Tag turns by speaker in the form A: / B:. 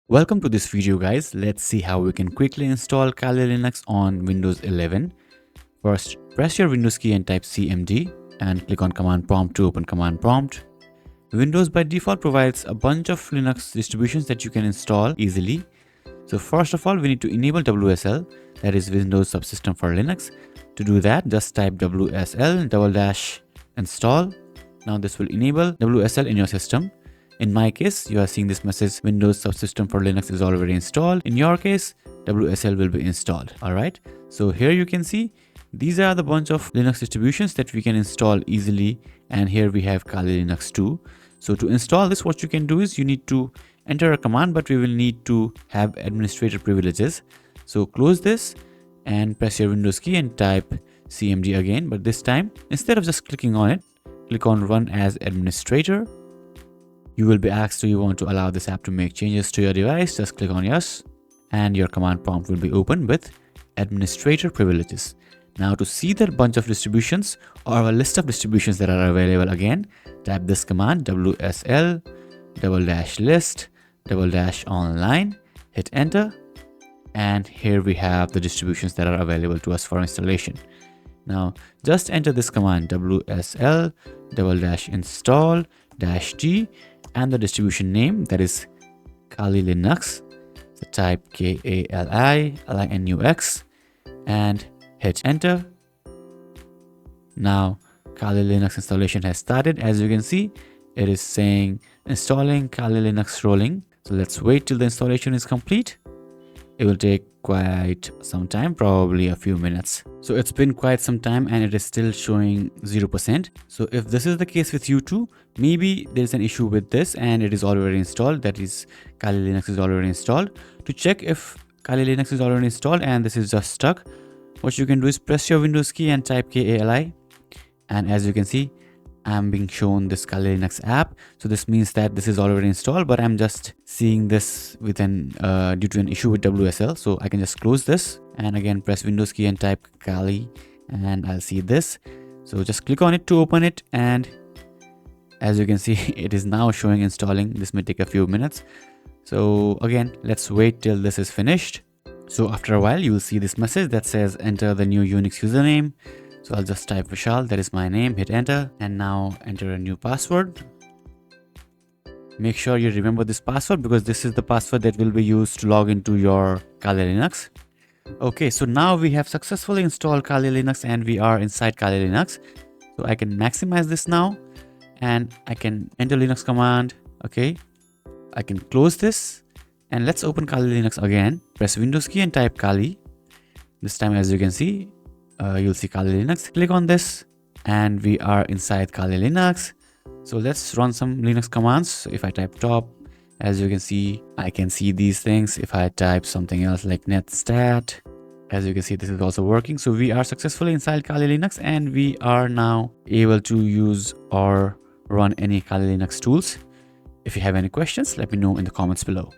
A: Welcome to this video guys. Let's see how we can quickly install Kali Linux on Windows 11. First, press your Windows key and type cmd and click on command prompt to open command prompt. Windows by default provides a bunch of Linux distributions that you can install easily. So first of all, we need to enable WSL, that is Windows Subsystem for Linux. To do that, just type WSL --install. Now this will enable WSL in your system. In my case, you are seeing this message, Windows Subsystem for Linux is already installed. In your case, WSL will be installed. Alright, so here you can see these are the bunch of Linux distributions that we can install easily, and here we have Kali Linux 2. So to install this, what you can do is you need to enter a command, but we will need to have administrator privileges. So close this and press your Windows key and type cmd again, but this time instead of just clicking on it, click on run as administrator. You will be asked, do you want to allow this app to make changes to your device? Just click on yes, and your command prompt will be open with administrator privileges. Now to see that bunch of distributions or a list of distributions that are available, again type this command WSL --list --online, hit enter, and here we have the distributions that are available to us for installation. Now just enter this command WSL --install -g and the distribution name, that is Kali Linux. So type KALI-LINUX and hit enter. Now Kali Linux installation has started. As you can see, it is saying installing Kali Linux rolling. So let's wait till the installation is complete. It will take quite some time, probably a few minutes. So it's been quite some time and it is still showing 0%. So if this is the case with you too, maybe there's an issue with this and it is already installed, that is Kali Linux is already installed. To check if Kali Linux is already installed and this is just stuck, what you can do is press your Windows key and type KALI, and as you can see, I'm being shown this Kali Linux app. So this means that this is already installed, but I'm just seeing this with due to an issue with WSL. So I can just close this and again press Windows key and type Kali, and I'll see this. So just click on it to open it, and as you can see, it is now showing installing. This may take a few minutes. So again, let's wait till this is finished. So after a while, you will see this message that says enter the new Unix username. So I'll just type Vishal, that is my name, hit enter, and now enter a new password. Make sure you remember this password because this is the password that will be used to log into your Kali Linux. Okay, so now we have successfully installed Kali Linux and we are inside Kali Linux. So I can maximize this now and I can enter Linux command. Okay, I can close this and let's open Kali Linux again. Press Windows key and type Kali. This time, as you can see, you'll see Kali Linux. Click on this and we are inside Kali Linux. So let's run some Linux commands. So if I type top, as you can see, I can see these things. If I type something else like netstat, as you can see, this is also working. So we are successfully inside Kali Linux and we are now able to use or run any Kali Linux tools. If you have any questions, let me know in the comments below.